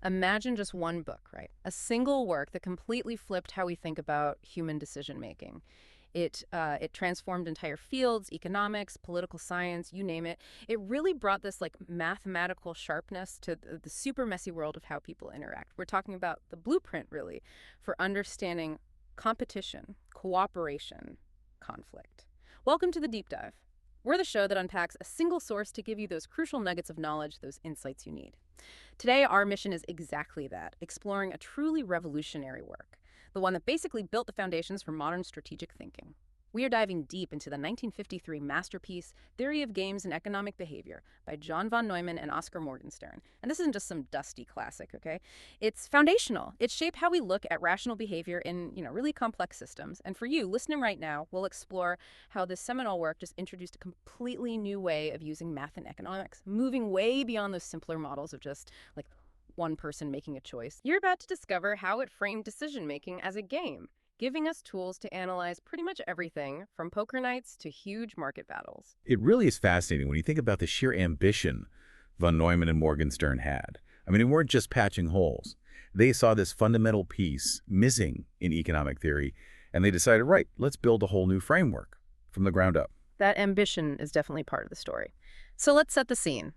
Imagine just one book, right? A single work that completely flipped how we think about human decision making. It transformed entire fields, economics, political science, you name it. It really brought this like mathematical sharpness to the super messy world of how people interact. We're talking about the blueprint, really, for understanding competition, cooperation, conflict. Welcome to the Deep Dive. We're the show that unpacks a single source to give you those crucial nuggets of knowledge, those insights you need. Today, our mission is exactly that, exploring a truly revolutionary work, the one that basically built the foundations for modern strategic thinking. We are diving deep into the 1953 masterpiece, Theory of Games and Economic Behavior by John von Neumann and Oskar Morgenstern. And this isn't just some dusty classic, okay? It's foundational. It shaped how we look at rational behavior in, really complex systems. And for you, listening right now, we'll explore how this seminal work just introduced a completely new way of using math and economics, moving way beyond those simpler models of just, like, one person making a choice. You're about to discover how it framed decision-making as a game, giving us tools to analyze pretty much everything from poker nights to huge market battles. It really is fascinating when you think about the sheer ambition von Neumann and Morgenstern had. I mean, they weren't just patching holes. They saw this fundamental piece missing in economic theory, and they decided, right, let's build a whole new framework from the ground up. That ambition is definitely part of the story. So let's set the scene.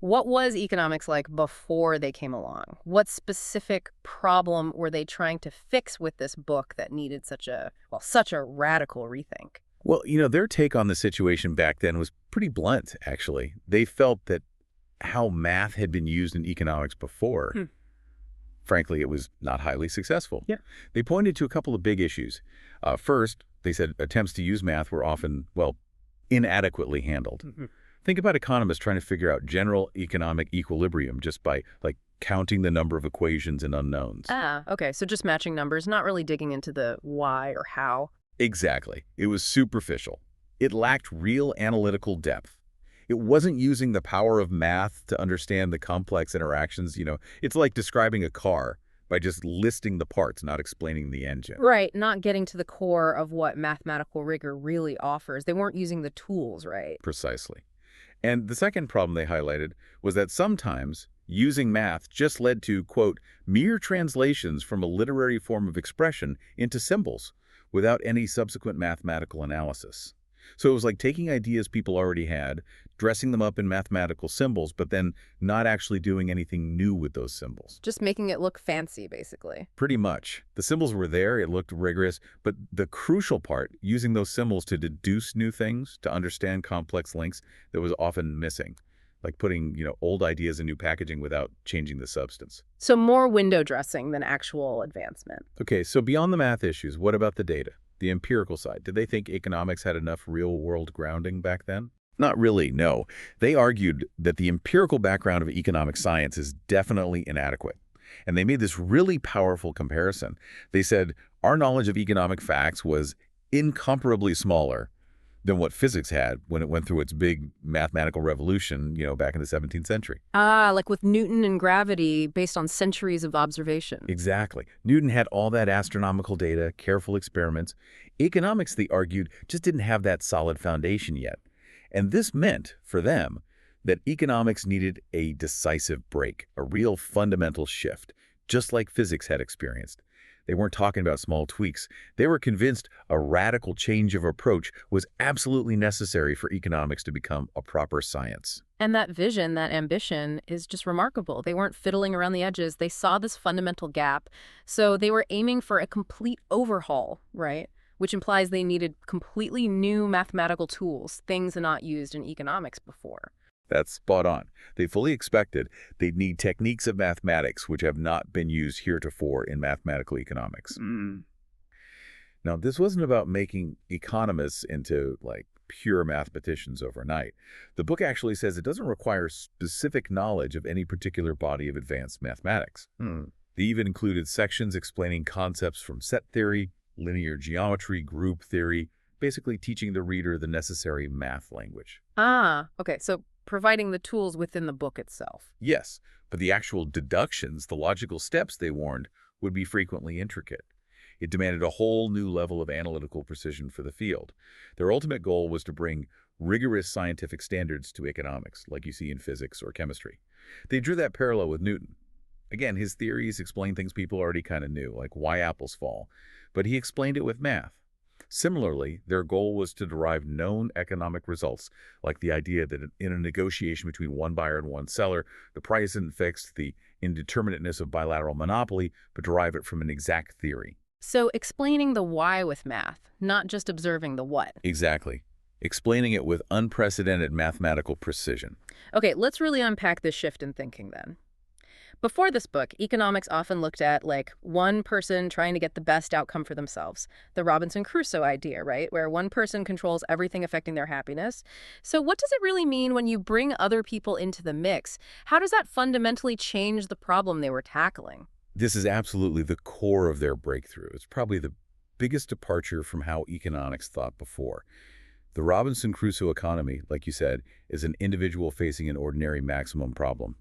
What was economics like before they came along? What specific problem were they trying to fix with this book that needed such a radical rethink? Well, their take on the situation back then was pretty blunt, actually. They felt that how math had been used in economics before, frankly, it was not highly successful. Yeah. They pointed to a couple of big issues. First, they said attempts to use math were often, inadequately handled. Think about economists trying to figure out general economic equilibrium just by, counting the number of equations and unknowns. Okay, so just matching numbers, not really digging into the why or how. Exactly. It was superficial. It lacked real analytical depth. It wasn't using the power of math to understand the complex interactions. It's like describing a car by just listing the parts, not explaining the engine. Right, not getting to the core of what mathematical rigor really offers. They weren't using the tools, right? Precisely. And the second problem they highlighted was that sometimes using math just led to, quote, mere translations from a literary form of expression into symbols without any subsequent mathematical analysis. So it was like taking ideas people already had, dressing them up in mathematical symbols, but then not actually doing anything new with those symbols. Just making it look fancy, basically. Pretty much. The symbols were there, it looked rigorous, but the crucial part, using those symbols to deduce new things, to understand complex links, that was often missing. Like putting, old ideas in new packaging without changing the substance. So more window dressing than actual advancement. Okay, so beyond the math issues, what about the data? The empirical side. Did they think economics had enough real-world grounding back then? Not really, no. They argued that the empirical background of economic science is definitely inadequate. And they made this really powerful comparison. They said, our knowledge of economic facts was incomparably smaller than what physics had when it went through its big mathematical revolution, back in the 17th century. Like with Newton and gravity based on centuries of observation. Exactly. Newton had all that astronomical data, careful experiments. Economics, they argued, just didn't have that solid foundation yet. And this meant, for them, that economics needed a decisive break, a real fundamental shift, just like physics had experienced. They weren't talking about small tweaks. They were convinced a radical change of approach was absolutely necessary for economics to become a proper science. And that vision, that ambition, is just remarkable. They weren't fiddling around the edges. They saw this fundamental gap. So they were aiming for a complete overhaul, right? Which implies they needed completely new mathematical tools, things not used in economics before. That's spot on. They fully expected they'd need techniques of mathematics which have not been used heretofore in mathematical economics. Now, this wasn't about making economists into, pure mathematicians overnight. The book actually says it doesn't require specific knowledge of any particular body of advanced mathematics. They even included sections explaining concepts from set theory, linear geometry, group theory, basically teaching the reader the necessary math language. Okay, so providing the tools within the book itself. Yes, but the actual deductions, the logical steps, they warned, would be frequently intricate. It demanded a whole new level of analytical precision for the field. Their ultimate goal was to bring rigorous scientific standards to economics, like you see in physics or chemistry. They drew that parallel with Newton. Again, his theories explain things people already kind of knew, like why apples fall, but he explained it with math. Similarly, their goal was to derive known economic results, like the idea that in a negotiation between one buyer and one seller, the price isn't fixed, the indeterminateness of bilateral monopoly, but derive it from an exact theory. So explaining the why with math, not just observing the what. Exactly. Explaining it with unprecedented mathematical precision. Okay, let's really unpack this shift in thinking then. Before this book, economics often looked at, like, one person trying to get the best outcome for themselves. The Robinson Crusoe idea, right? Where one person controls everything affecting their happiness. So what does it really mean when you bring other people into the mix? How does that fundamentally change the problem they were tackling? This is absolutely the core of their breakthrough. It's probably the biggest departure from how economics thought before. The Robinson Crusoe economy, like you said, is an individual facing an ordinary maximum problem.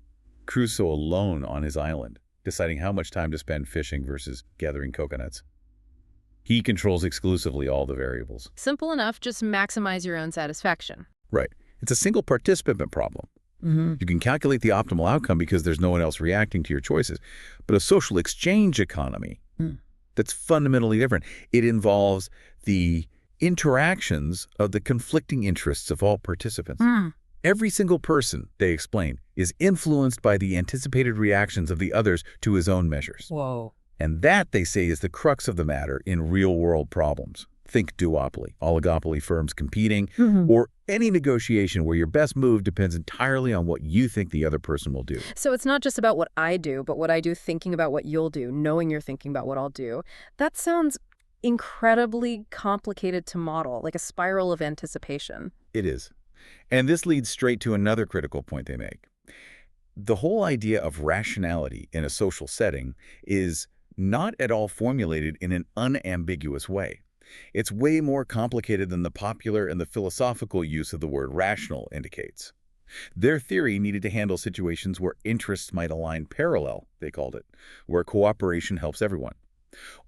Crusoe alone on his island, deciding how much time to spend fishing versus gathering coconuts. He controls exclusively all the variables. Simple enough, just maximize your own satisfaction. Right. It's a single participant problem. You can calculate the optimal outcome because there's no one else reacting to your choices. But a social exchange economy, that's fundamentally different. It involves the interactions of the conflicting interests of all participants. Every single person, they explain, is influenced by the anticipated reactions of the others to his own measures. Whoa. And that, they say, is the crux of the matter in real-world problems. Think duopoly, oligopoly firms competing, or any negotiation where your best move depends entirely on what you think the other person will do. So it's not just about what I do, but what I do thinking about what you'll do, knowing you're thinking about what I'll do. That sounds incredibly complicated to model, like a spiral of anticipation. It is. And this leads straight to another critical point they make. The whole idea of rationality in a social setting is not at all formulated in an unambiguous way. It's way more complicated than the popular and the philosophical use of the word rational indicates. Their theory needed to handle situations where interests might align parallel, they called it, where cooperation helps everyone.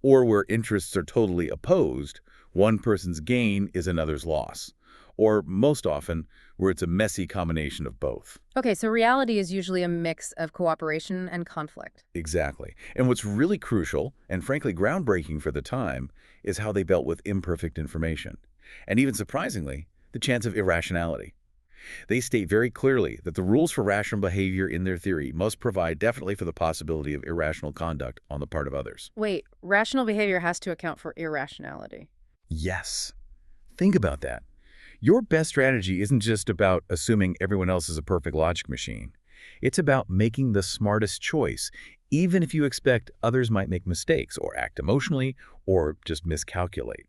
Or where interests are totally opposed, one person's gain is another's loss. Or, most often, where it's a messy combination of both. Okay, so reality is usually a mix of cooperation and conflict. Exactly. And what's really crucial, and frankly groundbreaking for the time, is how they dealt with imperfect information. And even surprisingly, the chance of irrationality. They state very clearly that the rules for rational behavior in their theory must provide definitely for the possibility of irrational conduct on the part of others. Wait, rational behavior has to account for irrationality. Yes. Think about that. Your best strategy isn't just about assuming everyone else is a perfect logic machine. It's about making the smartest choice, even if you expect others might make mistakes or act emotionally or just miscalculate.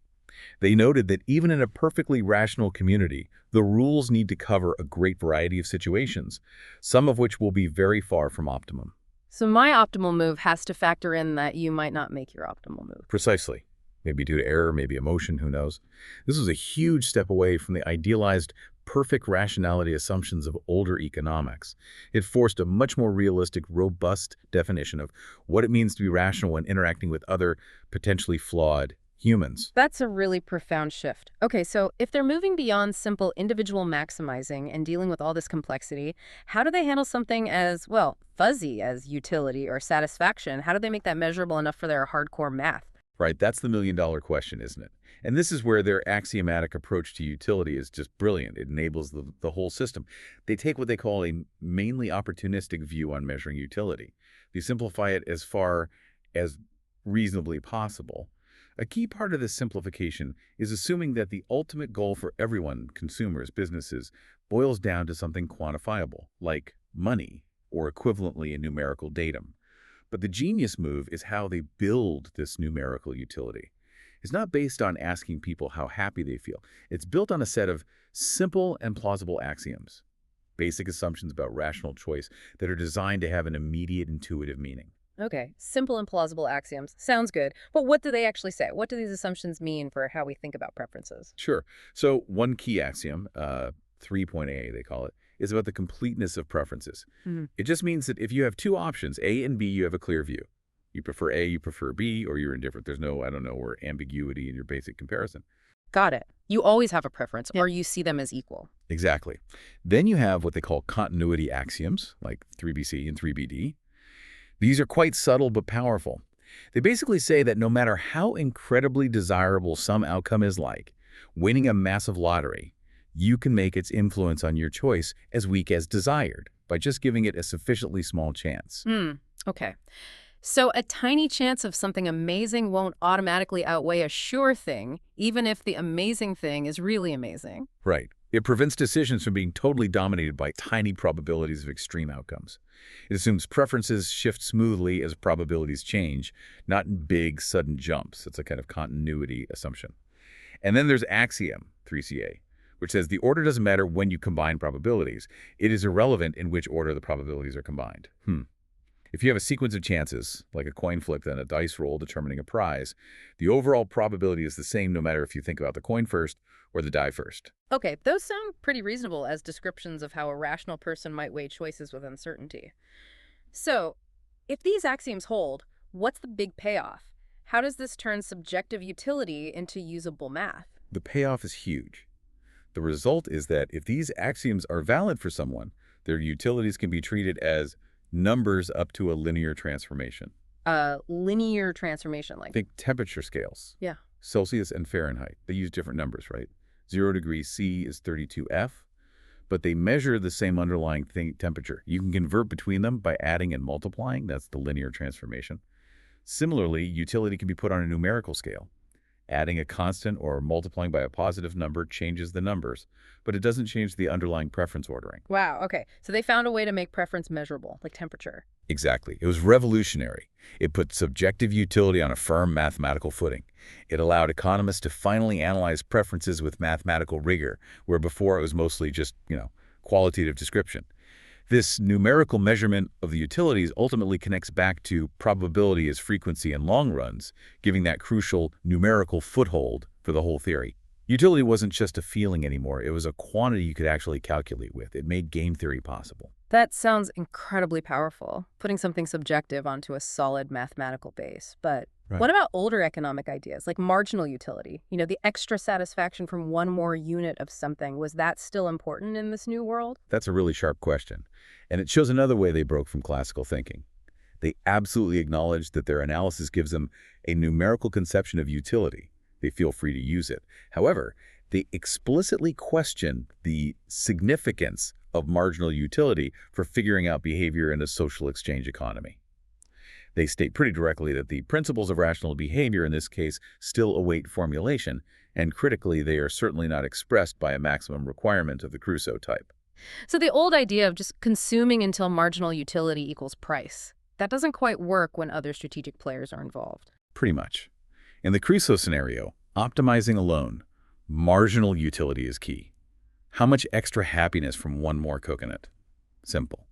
They noted that even in a perfectly rational community, the rules need to cover a great variety of situations, some of which will be very far from optimum. So my optimal move has to factor in that you might not make your optimal move. Precisely. Maybe due to error, maybe emotion, who knows. This was a huge step away from the idealized, perfect rationality assumptions of older economics. It forced a much more realistic, robust definition of what it means to be rational when interacting with other, potentially flawed humans. That's a really profound shift. Okay, so if they're moving beyond simple individual maximizing and dealing with all this complexity, how do they handle something as, well, fuzzy as utility or satisfaction? How do they make that measurable enough for their hardcore math? Right, that's the million-dollar question, isn't it? And this is where their axiomatic approach to utility is just brilliant. It enables the whole system. They take what they call a mainly opportunistic view on measuring utility. They simplify it as far as reasonably possible. A key part of this simplification is assuming that the ultimate goal for everyone, consumers, businesses, boils down to something quantifiable, like money, or equivalently a numerical datum. But the genius move is how they build this numerical utility. It's not based on asking people how happy they feel. It's built on a set of simple and plausible axioms, basic assumptions about rational choice that are designed to have an immediate intuitive meaning. Okay, simple and plausible axioms. Sounds good. But what do they actually say? What do these assumptions mean for how we think about preferences? Sure. So one key axiom, 3.A they call it, is about the completeness of preferences. It just means that if you have two options, A and B, you have a clear view. You prefer A, you prefer B, or you're indifferent. There's no, or ambiguity in your basic comparison. Got it. You always have a preference, or you see them as equal. Exactly. Then you have what they call continuity axioms, like 3BC and 3BD. These are quite subtle but powerful. They basically say that no matter how incredibly desirable some outcome is like, winning a massive lottery, you can make its influence on your choice as weak as desired by just giving it a sufficiently small chance. Okay. So a tiny chance of something amazing won't automatically outweigh a sure thing, even if the amazing thing is really amazing. Right. It prevents decisions from being totally dominated by tiny probabilities of extreme outcomes. It assumes preferences shift smoothly as probabilities change, not in big, sudden jumps. It's a kind of continuity assumption. And then there's Axiom 3CA, which says the order doesn't matter when you combine probabilities. It is irrelevant in which order the probabilities are combined. If you have a sequence of chances, like a coin flip and a dice roll determining a prize, the overall probability is the same no matter if you think about the coin first or the die first. Okay, those sound pretty reasonable as descriptions of how a rational person might weigh choices with uncertainty. So, if these axioms hold, what's the big payoff? How does this turn subjective utility into usable math? The payoff is huge. The result is that if these axioms are valid for someone, their utilities can be treated as numbers up to a linear transformation. Linear transformation, like. Think temperature scales. Yeah. Celsius and Fahrenheit. They use different numbers, right? 0 degrees C is 32 F, but they measure the same underlying temperature. You can convert between them by adding and multiplying. That's the linear transformation. Similarly, utility can be put on a numerical scale. Adding a constant or multiplying by a positive number changes the numbers, but it doesn't change the underlying preference ordering. Wow, okay. So they found a way to make preference measurable, like temperature. Exactly. It was revolutionary. It put subjective utility on a firm mathematical footing. It allowed economists to finally analyze preferences with mathematical rigor, where before it was mostly just, qualitative description. This numerical measurement of the utilities ultimately connects back to probability as frequency in long runs, giving that crucial numerical foothold for the whole theory. Utility wasn't just a feeling anymore. It was a quantity you could actually calculate with. It made game theory possible. That sounds incredibly powerful, putting something subjective onto a solid mathematical base. But what about older economic ideas, like marginal utility? The extra satisfaction from one more unit of something. Was that still important in this new world? That's a really sharp question. And it shows another way they broke from classical thinking. They absolutely acknowledged that their analysis gives them a numerical conception of utility. They feel free to use it. However, they explicitly question the significance of marginal utility for figuring out behavior in a social exchange economy. They state pretty directly that the principles of rational behavior in this case still await formulation, and critically, they are certainly not expressed by a maximum requirement of the Crusoe type. So the old idea of just consuming until marginal utility equals price, that doesn't quite work when other strategic players are involved. Pretty much. In the Crusoe scenario, optimizing alone, marginal utility is key. How much extra happiness from one more coconut? Simple.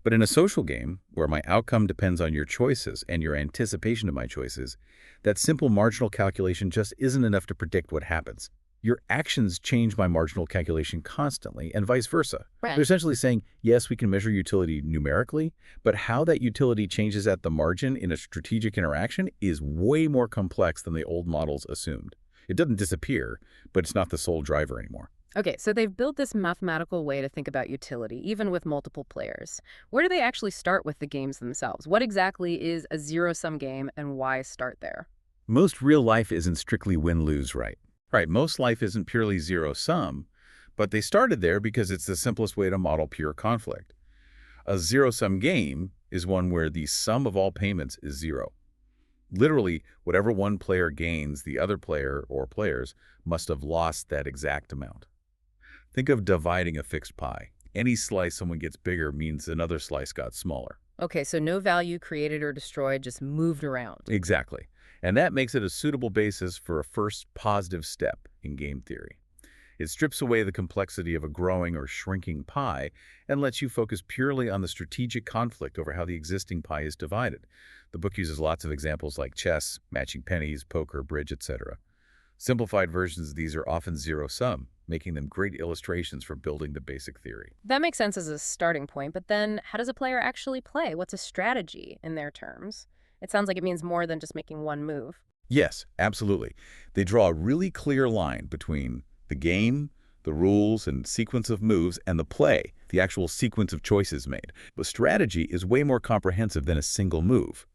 But in a social game, where my outcome depends on your choices and your anticipation of my choices, that simple marginal calculation just isn't enough to predict what happens. Your actions change my marginal calculation constantly, and vice versa. Right. They're essentially saying, yes, we can measure utility numerically, but how that utility changes at the margin in a strategic interaction is way more complex than the old models assumed. It doesn't disappear, but it's not the sole driver anymore. Okay, so they've built this mathematical way to think about utility, even with multiple players. Where do they actually start with the games themselves? What exactly is a zero-sum game, and why start there? Most real life isn't strictly win-lose, right? Right, most life isn't purely zero-sum, but they started there because it's the simplest way to model pure conflict. A zero-sum game is one where the sum of all payments is zero. Literally, whatever one player gains, the other player or players must have lost that exact amount. Think of dividing a fixed pie. Any slice someone gets bigger means another slice got smaller. Okay, so no value created or destroyed, just moved around. Exactly. And that makes it a suitable basis for a first positive step in game theory. It strips away the complexity of a growing or shrinking pie and lets you focus purely on the strategic conflict over how the existing pie is divided. The book uses lots of examples like chess, matching pennies, poker, bridge, etc. Simplified versions of these are often zero-sum, making them great illustrations for building the basic theory. That makes sense as a starting point, but then how does a player actually play? What's a strategy in their terms? It sounds like it means more than just making one move. Yes, absolutely. They draw a really clear line between the game, the rules and sequence of moves, and the play, the actual sequence of choices made. But strategy is way more comprehensive than a single move.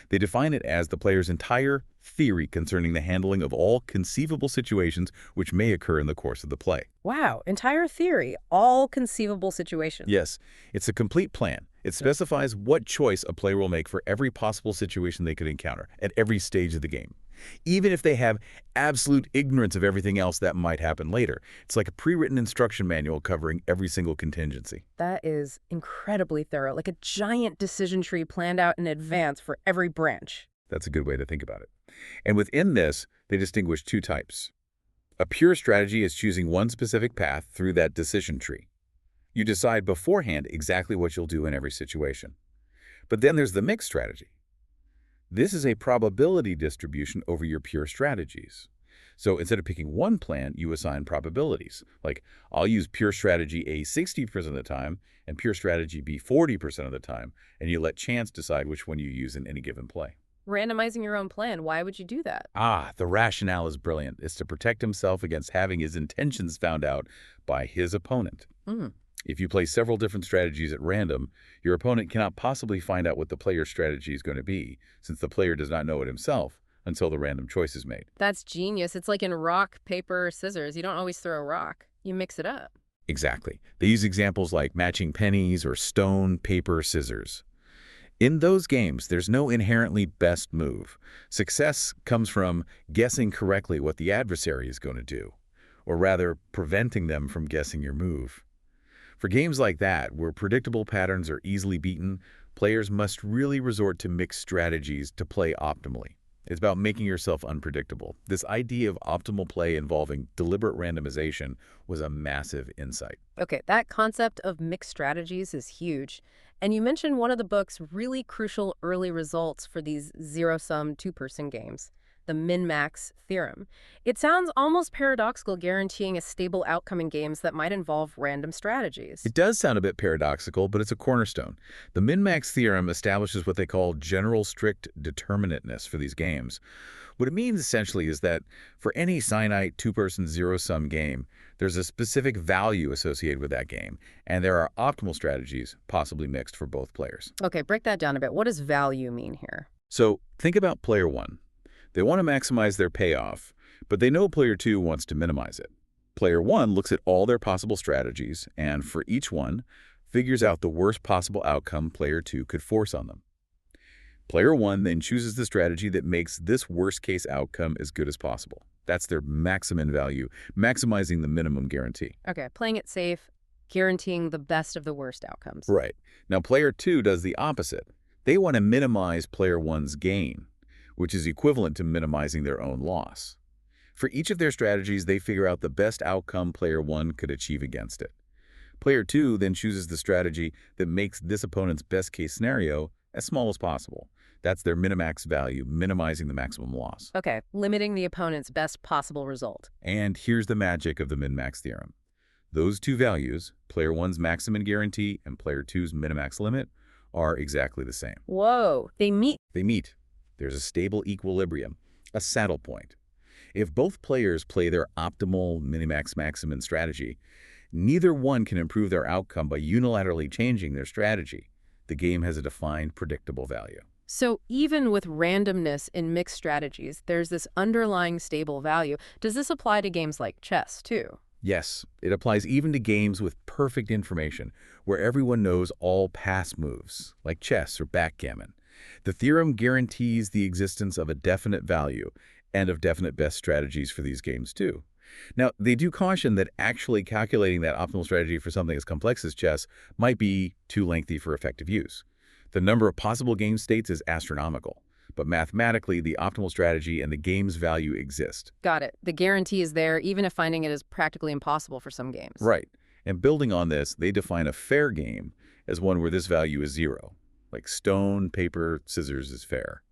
They define it as the player's entire theory concerning the handling of all conceivable situations which may occur in the course of the play. Wow, entire theory, all conceivable situations. Yes, it's a complete plan. It specifies what choice a player will make for every possible situation they could encounter at every stage of the game, even if they have absolute ignorance of everything else that might happen later. It's like a pre-written instruction manual covering every single contingency. That is incredibly thorough, like a giant decision tree planned out in advance for every branch. That's a good way to think about it. And within this, they distinguish two types. A pure strategy is choosing one specific path through that decision tree. You decide beforehand exactly what you'll do in every situation. But then there's the mixed strategy. This is a probability distribution over your pure strategies. So instead of picking one plan, you assign probabilities. Like, I'll use pure strategy A 60% of the time and pure strategy B 40% of the time, and you let chance decide which one you use in any given play. Randomizing your own plan, why would you do that? The rationale is brilliant. It's to protect himself against having his intentions found out by his opponent. If you play several different strategies at random, your opponent cannot possibly find out what the player's strategy is going to be, since the player does not know it himself until the random choice is made. That's genius. It's like in rock, paper, scissors. You don't always throw a rock. You mix it up. Exactly. They use examples like matching pennies or stone, paper, scissors. In those games, there's no inherently best move. Success comes from guessing correctly what the adversary is going to do, or rather, preventing them from guessing your move. For games like that, where predictable patterns are easily beaten, players must really resort to mixed strategies to play optimally. It's about making yourself unpredictable. This idea of optimal play involving deliberate randomization was a massive insight. Okay, that concept of mixed strategies is huge. And you mentioned one of the book's really crucial early results for these zero-sum two-person games, the min-max theorem. It sounds almost paradoxical, guaranteeing a stable outcome in games that might involve random strategies. It does sound a bit paradoxical, but it's a cornerstone. The min-max theorem establishes what they call general strict determinateness for these games. What it means essentially is that for any finite two-person zero-sum game, there's a specific value associated with that game, and there are optimal strategies, possibly mixed for both players. Okay, break that down a bit. What does value mean here? So think about player one. They want to maximize their payoff, but they know player two wants to minimize it. Player one looks at all their possible strategies, and for each one, figures out the worst possible outcome player two could force on them. Player one then chooses the strategy that makes this worst-case outcome as good as possible. That's their maximum value, maximizing the minimum guarantee. Okay, playing it safe, guaranteeing the best of the worst outcomes. Right. Now, player two does the opposite. They want to minimize player one's gain, which is equivalent to minimizing their own loss. For each of their strategies, they figure out the best outcome player one could achieve against it. Player two then chooses the strategy that makes this opponent's best-case scenario as small as possible. That's their minimax value, minimizing the maximum loss. Okay, limiting the opponent's best possible result. And here's the magic of the min-max theorem. Those two values, player one's maximum guarantee and player two's minimax limit, are exactly the same. Whoa, they meet. They meet. There's a stable equilibrium, a saddle point. If both players play their optimal minimax-maximum strategy, neither one can improve their outcome by unilaterally changing their strategy. The game has a defined, predictable value. So even with randomness in mixed strategies, there's this underlying stable value. Does this apply to games like chess, too? Yes, it applies even to games with perfect information, where everyone knows all pass moves, like chess or backgammon. The theorem guarantees the existence of a definite value and of definite best strategies for these games, too. Now, they do caution that actually calculating that optimal strategy for something as complex as chess might be too lengthy for effective use. The number of possible game states is astronomical, but mathematically, the optimal strategy and the game's value exist. Got it. The guarantee is there, even if finding it is practically impossible for some games. Right. And building on this, they define a fair game as one where this value is zero, like stone, paper, scissors is fair.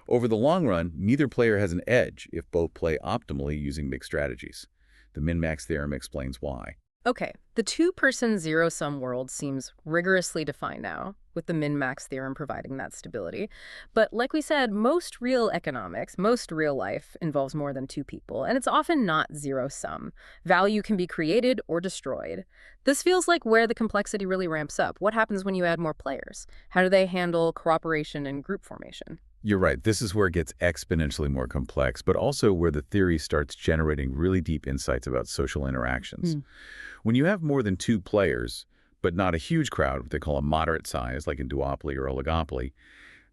Over the long run, neither player has an edge if both play optimally using mixed strategies. The min-max theorem explains why. Okay, the two-person zero-sum world seems rigorously defined now, with the min-max theorem providing that stability. But like we said, most real economics, most real life involves more than two people, and it's often not zero-sum. Value can be created or destroyed. This feels like where the complexity really ramps up. What happens when you add more players? How do they handle cooperation and group formation? You're right. This is where it gets exponentially more complex, but also where the theory starts generating really deep insights about social interactions. When you have more than two players, but not a huge crowd, what they call a moderate size, like in duopoly or oligopoly,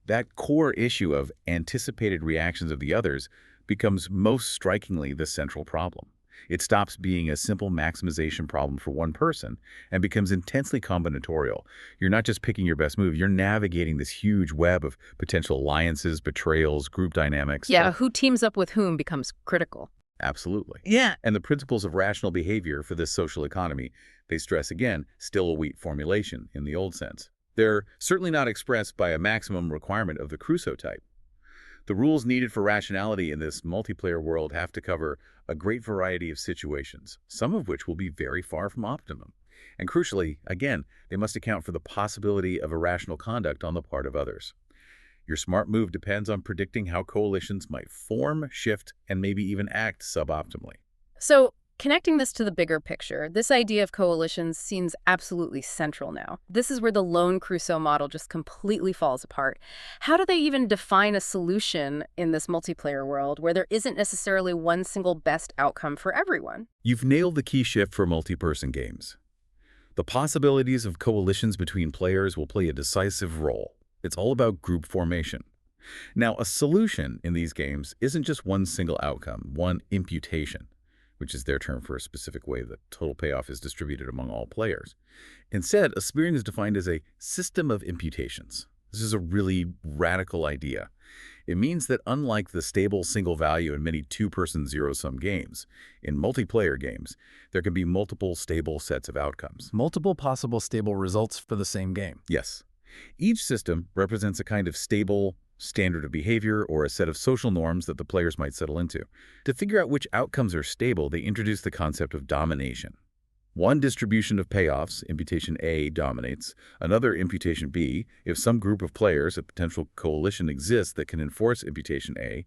that core issue of anticipated reactions of the others becomes most strikingly the central problem. It stops being a simple maximization problem for one person and becomes intensely combinatorial. You're not just picking your best move, you're navigating this huge web of potential alliances, betrayals, group dynamics. Yeah, who teams up with whom becomes critical. Absolutely. Yeah. And the principles of rational behavior for this social economy, they stress again, still a weak formulation in the old sense. They're certainly not expressed by a maximum requirement of the Crusoe type. The rules needed for rationality in this multiplayer world have to cover a great variety of situations, some of which will be very far from optimum. And crucially, again, they must account for the possibility of irrational conduct on the part of others. Your smart move depends on predicting how coalitions might form, shift, and maybe even act suboptimally. So, connecting this to the bigger picture, this idea of coalitions seems absolutely central now. This is where the lone Crusoe model just completely falls apart. How do they even define a solution in this multiplayer world where there isn't necessarily one single best outcome for everyone? You've nailed the key shift for multi-person games. The possibilities of coalitions between players will play a decisive role. It's all about group formation. Now, a solution in these games isn't just one single outcome, one imputation, which is their term for a specific way that total payoff is distributed among all players. Instead, a spearing is defined as a system of imputations. This is a really radical idea. It means that unlike the stable single value in many two-person zero-sum games, in multiplayer games, there can be multiple stable sets of outcomes. Multiple possible stable results for the same game. Yes. Each system represents a kind of stable standard of behavior or a set of social norms that the players might settle into. To figure out which outcomes are stable, they introduce the concept of domination. One distribution of payoffs, imputation A, dominates. Another, imputation B, if some group of players, a potential coalition exists that can enforce imputation A,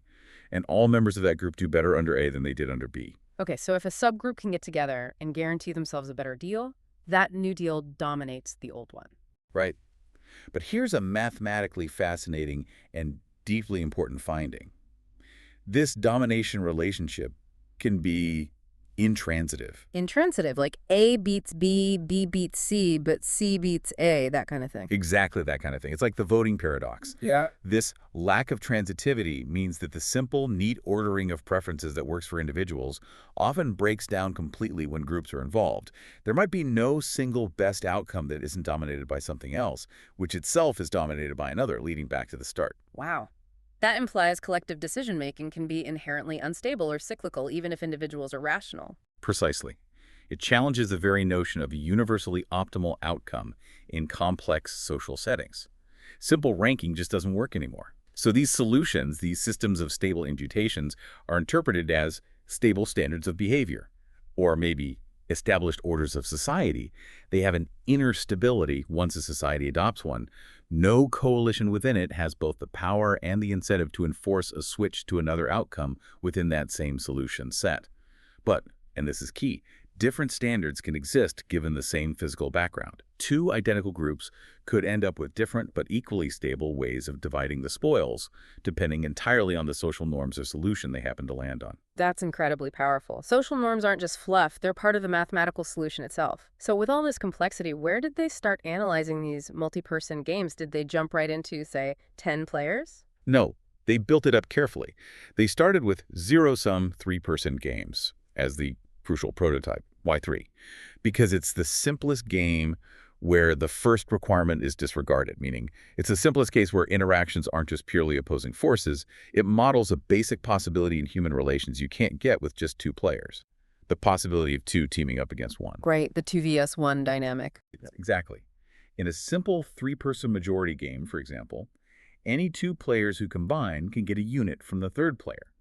and all members of that group do better under A than they did under B. Okay, so if a subgroup can get together and guarantee themselves a better deal, that new deal dominates the old one. Right. But here's a mathematically fascinating and deeply important finding. This domination relationship can be intransitive. Intransitive, like A beats B, B beats C, but C beats A, that kind of thing. Exactly that kind of thing. It's like the voting paradox. Yeah. This lack of transitivity means that the simple, neat ordering of preferences that works for individuals often breaks down completely when groups are involved. There might be no single best outcome that isn't dominated by something else, which itself is dominated by another, leading back to the start. Wow. That implies collective decision-making can be inherently unstable or cyclical, even if individuals are rational. Precisely. It challenges the very notion of a universally optimal outcome in complex social settings. Simple ranking just doesn't work anymore. So these solutions, these systems of stable imputations, are interpreted as stable standards of behavior, or maybe established orders of society. They have an inner stability once a society adopts one. No coalition within it has both the power and the incentive to enforce a switch to another outcome within that same solution set. But, and this is key, different standards can exist given the same physical background. Two identical groups could end up with different but equally stable ways of dividing the spoils, depending entirely on the social norms or solution they happen to land on. That's incredibly powerful. Social norms aren't just fluff, they're part of the mathematical solution itself. So with all this complexity, where did they start analyzing these multi-person games? Did they jump right into, say, 10 players? No, they built it up carefully. They started with zero-sum three-person games as the crucial prototype. Why 3? Because it's the simplest game where the first requirement is disregarded, meaning it's the simplest case where interactions aren't just purely opposing forces. It models a basic possibility in human relations you can't get with just two players. The possibility of two teaming up against one. Great, the 2vs1 dynamic. Exactly. In a simple three-person majority game, for example, any two players who combine can get a unit from the third player.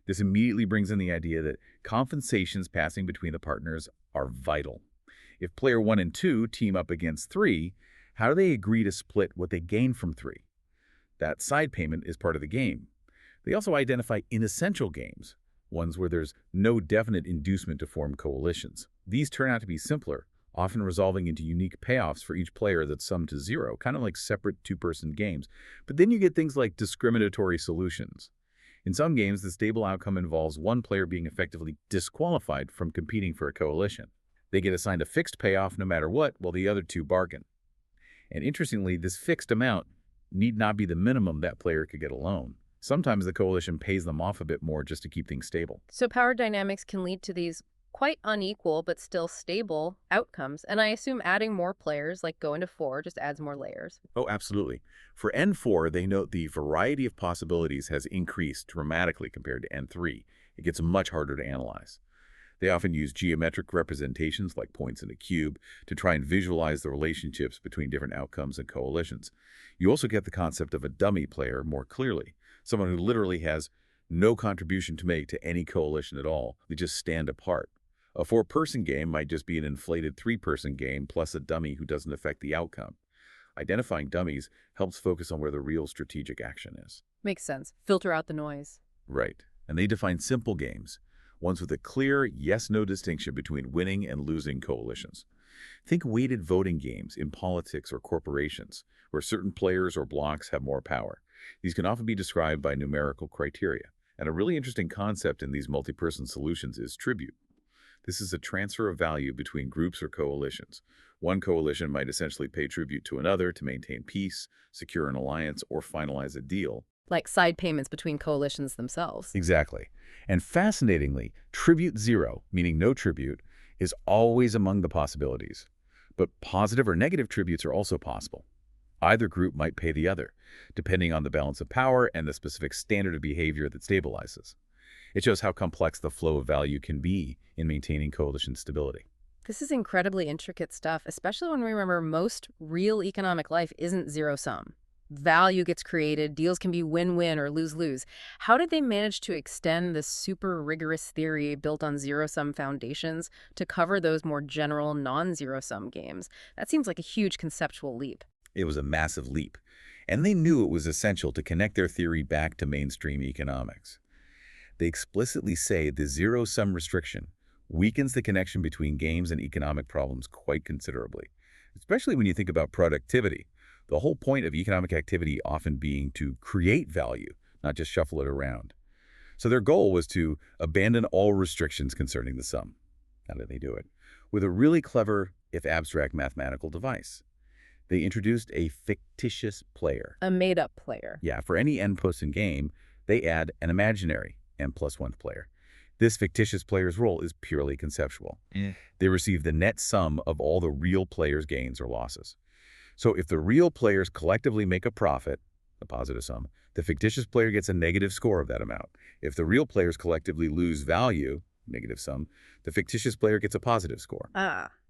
This immediately brings in the idea that compensations passing between the partners are vital. If player 1 and 2 team up against 3, how do they agree to split what they gain from 3? That side payment is part of the game. They also identify inessential games, ones where there's no definite inducement to form coalitions. These turn out to be simpler, often resolving into unique payoffs for each player that sum to 0, kind of like separate two-person games. But then you get things like discriminatory solutions. In some games, the stable outcome involves one player being effectively disqualified from competing for a coalition. They get assigned a fixed payoff no matter what, while the other two bargain. And interestingly, this fixed amount need not be the minimum that player could get alone. Sometimes the coalition pays them off a bit more just to keep things stable. So power dynamics can lead to these quite unequal but still stable outcomes. And I assume adding more players, like going to 4, just adds more layers. Oh, absolutely. For N4, they note the variety of possibilities has increased dramatically compared to N3. It gets much harder to analyze. They often use geometric representations like points in a cube to try and visualize the relationships between different outcomes and coalitions. You also get the concept of a dummy player more clearly, someone who literally has no contribution to make to any coalition at all. They just stand apart. A 4-person game might just be an inflated 3-person game plus a dummy who doesn't affect the outcome. Identifying dummies helps focus on where the real strategic action is. Makes sense. Filter out the noise. Right. And they define simple games, ones with a clear yes-no distinction between winning and losing coalitions. Think weighted voting games in politics or corporations, where certain players or blocks have more power. These can often be described by numerical criteria. And a really interesting concept in these multi-person solutions is tribute. This is a transfer of value between groups or coalitions. One coalition might essentially pay tribute to another to maintain peace, secure an alliance, or finalize a deal. Like side payments between coalitions themselves. Exactly. And fascinatingly, tribute 0, meaning no tribute, is always among the possibilities. But positive or negative tributes are also possible. Either group might pay the other, depending on the balance of power and the specific standard of behavior that stabilizes. It shows how complex the flow of value can be in maintaining coalition stability. This is incredibly intricate stuff, especially when we remember most real economic life isn't zero-sum. Value gets created, deals can be win-win or lose-lose. How did they manage to extend this super rigorous theory built on zero-sum foundations to cover those more general non-zero-sum games? That seems like a huge conceptual leap. It was a massive leap, and they knew it was essential to connect their theory back to mainstream economics. They explicitly say the zero-sum restriction weakens the connection between games and economic problems quite considerably, especially when you think about productivity. The whole point of economic activity often being to create value, not just shuffle it around. So their goal was to abandon all restrictions concerning the sum. How did they do it? With a really clever, if abstract, mathematical device. They introduced a fictitious player. A made-up player. Yeah, for any n-person game, they add an imaginary n+1 player. This fictitious player's role is purely conceptual. They receive the net sum of all the real players' gains or losses. So if the real players collectively make a profit, a positive sum, the fictitious player gets a negative score of that amount. If the real players collectively lose value, negative sum, the fictitious player gets a positive score.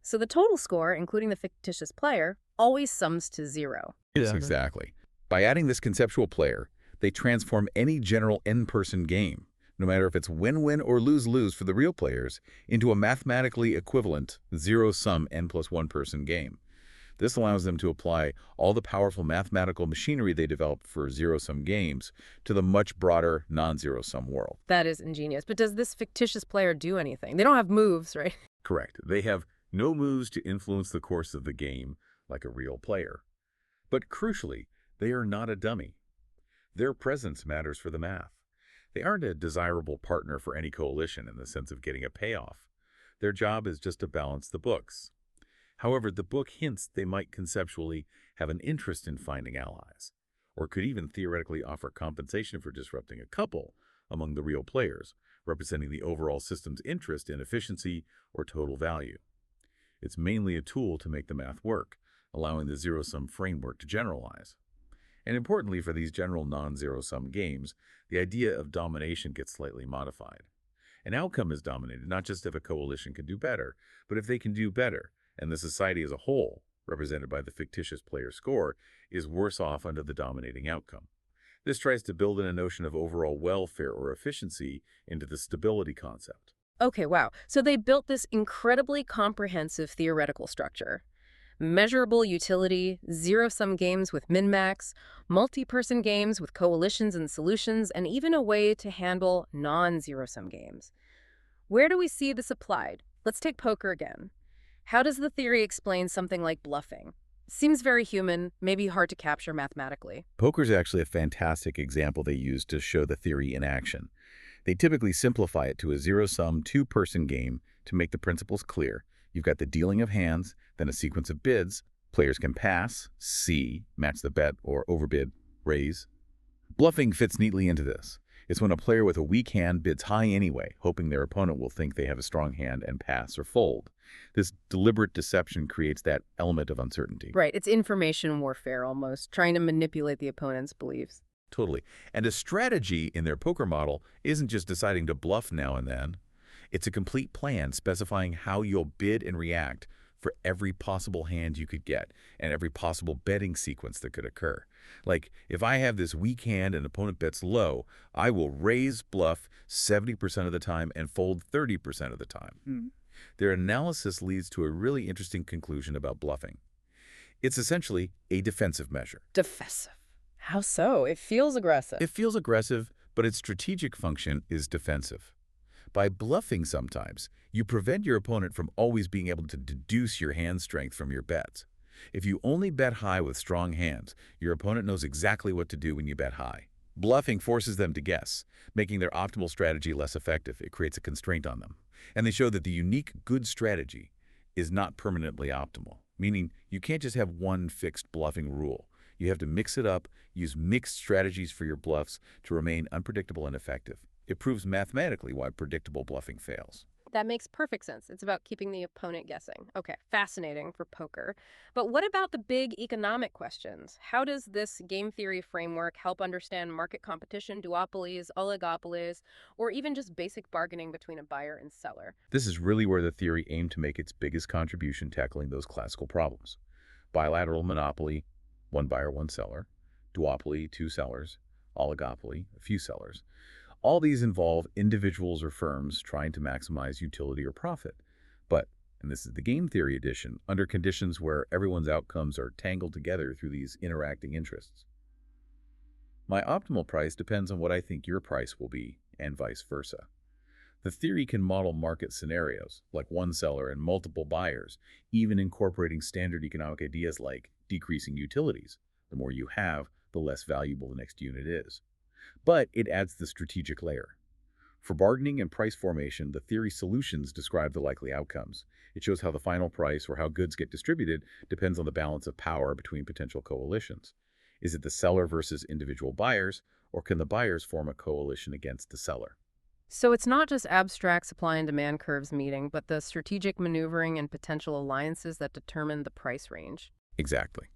So the total score, including the fictitious player, always sums to 0. Yes, exactly. By adding this conceptual player, they transform any general n-person game, no matter if it's win-win or lose-lose for the real players, into a mathematically equivalent zero-sum n+1 person game. This allows them to apply all the powerful mathematical machinery they developed for zero-sum games to the much broader non-zero-sum world. That is ingenious. But does this fictitious player do anything? They don't have moves, right? Correct. They have no moves to influence the course of the game like a real player. But crucially, they are not a dummy. Their presence matters for the math. They aren't a desirable partner for any coalition in the sense of getting a payoff. Their job is just to balance the books. However, the book hints they might conceptually have an interest in finding allies, or could even theoretically offer compensation for disrupting a couple among the real players, representing the overall system's interest in efficiency or total value. It's mainly a tool to make the math work, allowing the zero-sum framework to generalize. And importantly for these general non-zero-sum games, the idea of domination gets slightly modified. An outcome is dominated not just if a coalition can do better, but if they can do better, and the society as a whole, represented by the fictitious player score, is worse off under the dominating outcome. This tries to build in a notion of overall welfare or efficiency into the stability concept. Okay, wow. So they built this incredibly comprehensive theoretical structure. Measurable utility, zero-sum games with min-max, multi-person games with coalitions and solutions, and even a way to handle non-zero-sum games. Where do we see this applied? Let's take poker again. How does the theory explain something like bluffing? Seems very human, maybe hard to capture mathematically. Poker's actually a fantastic example they use to show the theory in action. They typically simplify it to a zero-sum, two-person game to make the principles clear. You've got the dealing of hands, then a sequence of bids. Players can pass, see, match the bet, or overbid, raise. Bluffing fits neatly into this. It's when a player with a weak hand bids high anyway, hoping their opponent will think they have a strong hand and pass or fold. This deliberate deception creates that element of uncertainty. Right, it's information warfare almost, trying to manipulate the opponent's beliefs. Totally. And a strategy in their poker model isn't just deciding to bluff now and then. It's a complete plan specifying how you'll bid and react for every possible hand you could get and every possible betting sequence that could occur. Like, if I have this weak hand and opponent bets low, I will raise bluff 70% of the time and fold 30% of the time. Their analysis leads to a really interesting conclusion about bluffing. It's essentially a defensive measure. Defensive. How so? It feels aggressive. It feels aggressive, but its strategic function is defensive. By bluffing sometimes, you prevent your opponent from always being able to deduce your hand strength from your bets. If you only bet high with strong hands, your opponent knows exactly what to do when you bet high. Bluffing forces them to guess, making their optimal strategy less effective. It creates a constraint on them. And they show that the unique good strategy is not permanently optimal, meaning you can't just have one fixed bluffing rule. You have to mix it up, use mixed strategies for your bluffs to remain unpredictable and effective. It proves mathematically why predictable bluffing fails. That makes perfect sense. It's about keeping the opponent guessing. Okay, fascinating for poker. But what about the big economic questions? How does this game theory framework help understand market competition, duopolies, oligopolies, or even just basic bargaining between a buyer and seller? This is really where the theory aimed to make its biggest contribution tackling those classical problems. Bilateral monopoly, one buyer, one seller. Duopoly, two sellers. Oligopoly, a few sellers. All these involve individuals or firms trying to maximize utility or profit. But, and this is the game theory edition, under conditions where everyone's outcomes are tangled together through these interacting interests. My optimal price depends on what I think your price will be, and vice versa. The theory can model market scenarios, like one seller and multiple buyers, even incorporating standard economic ideas like decreasing utilities. The more you have, the less valuable the next unit is. But it adds the strategic layer. For bargaining and price formation, the theory solutions describe the likely outcomes. It shows how the final price or how goods get distributed depends on the balance of power between potential coalitions. Is it the seller versus individual buyers, or can the buyers form a coalition against the seller? So it's not just abstract supply and demand curves meeting, but the strategic maneuvering and potential alliances that determine the price range. Exactly.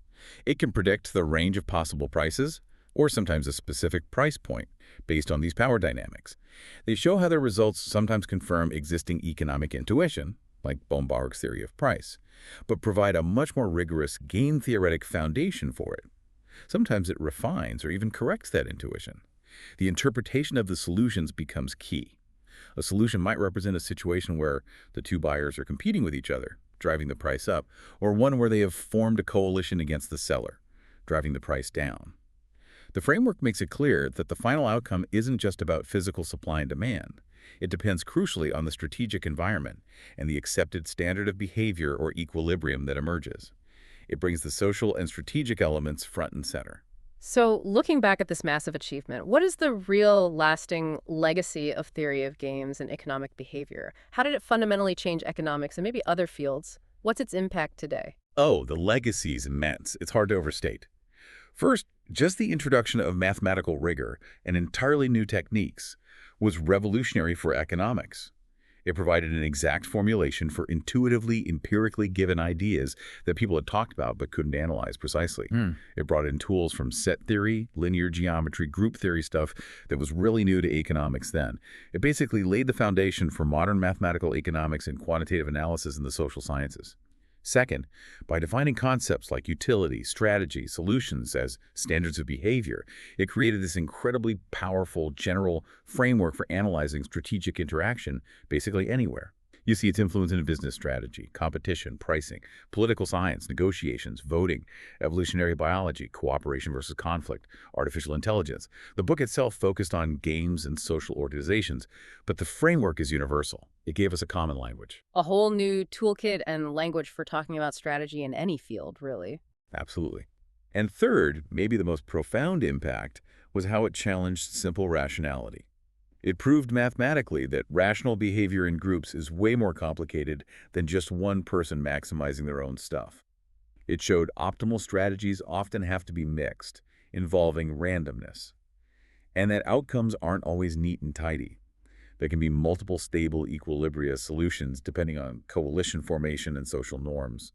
It can predict the range of possible prices, or sometimes a specific price point, based on these power dynamics. They show how their results sometimes confirm existing economic intuition, like Baumbark's theory of price, but provide a much more rigorous game-theoretic foundation for it. Sometimes it refines or even corrects that intuition. The interpretation of the solutions becomes key. A solution might represent a situation where the two buyers are competing with each other, driving the price up, or one where they have formed a coalition against the seller, driving the price down. The framework makes it clear that the final outcome isn't just about physical supply and demand. It depends crucially on the strategic environment and the accepted standard of behavior or equilibrium that emerges. It brings the social and strategic elements front and center. So looking back at this massive achievement, what is the real lasting legacy of theory of games and economic behavior? How did it fundamentally change economics and maybe other fields? What's its impact today? Oh, the legacy is immense. It's hard to overstate. First, just the introduction of mathematical rigor and entirely new techniques was revolutionary for economics. It provided an exact formulation for intuitively, empirically given ideas that people had talked about but couldn't analyze precisely. It brought in tools from set theory, linear geometry, group theory stuff that was really new to economics then. It basically laid the foundation for modern mathematical economics and quantitative analysis in the social sciences. Second, by defining concepts like utility, strategy, solutions as standards of behavior, it created this incredibly powerful general framework for analyzing strategic interaction basically anywhere. You see its influence in business strategy, competition, pricing, political science, negotiations, voting, evolutionary biology, cooperation versus conflict, artificial intelligence. The book itself focused on games and social organizations, but the framework is universal. It gave us a common language. A whole new toolkit and language for talking about strategy in any field, really. Absolutely. And third, maybe the most profound impact, was how it challenged simple rationality. It proved mathematically that rational behavior in groups is way more complicated than just one person maximizing their own stuff. It showed optimal strategies often have to be mixed, involving randomness, and that outcomes aren't always neat and tidy. There can be multiple stable equilibria solutions depending on coalition formation and social norms.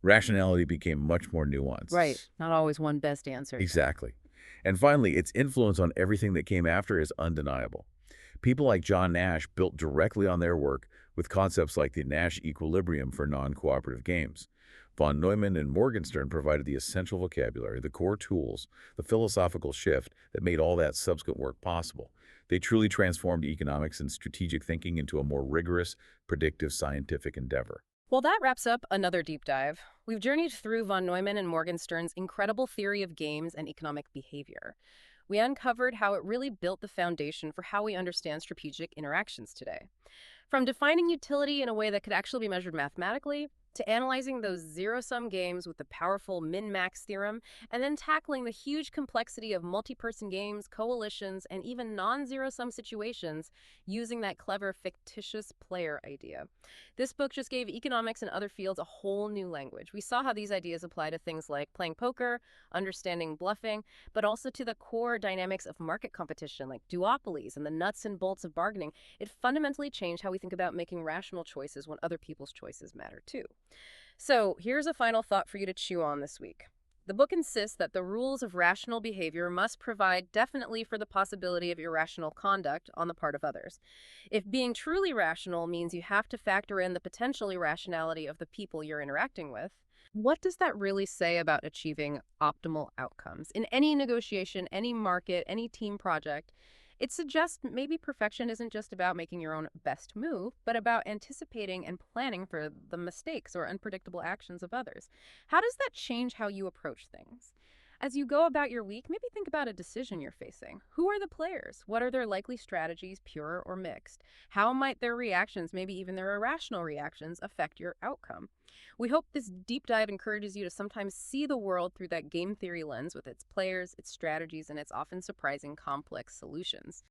Rationality became much more nuanced. Right. Not always one best answer. Exactly. And finally, its influence on everything that came after is undeniable. People like John Nash built directly on their work with concepts like the Nash equilibrium for non-cooperative games. Von Neumann and Morgenstern provided the essential vocabulary, the core tools, the philosophical shift that made all that subsequent work possible. They truly transformed economics and strategic thinking into a more rigorous, predictive scientific endeavor. Well, that wraps up another deep dive. We've journeyed through von Neumann and Morgenstern's incredible theory of games and economic behavior. We uncovered how it really built the foundation for how we understand strategic interactions today. From defining utility in a way that could actually be measured mathematically, to analyzing those zero-sum games with the powerful min-max theorem, and then tackling the huge complexity of multi-person games, coalitions, and even non-zero-sum situations using that clever fictitious player idea. This book just gave economics and other fields a whole new language. We saw how these ideas apply to things like playing poker, understanding bluffing, but also to the core dynamics of market competition like duopolies and the nuts and bolts of bargaining. It fundamentally changed how we think about making rational choices when other people's choices matter too. So here's a final thought for you to chew on this week. The book insists that the rules of rational behavior must provide definitely for the possibility of irrational conduct on the part of others. If being truly rational means you have to factor in the potential irrationality of the people you're interacting with, what does that really say about achieving optimal outcomes? In any negotiation, any market, any team project, it suggests maybe perfection isn't just about making your own best move, but about anticipating and planning for the mistakes or unpredictable actions of others. How does that change how you approach things? As you go about your week, maybe think about a decision you're facing. Who are the players? What are their likely strategies, pure or mixed? How might their reactions, maybe even their irrational reactions, affect your outcome? We hope this deep dive encourages you to sometimes see the world through that game theory lens with its players, its strategies, and its often surprising complex solutions.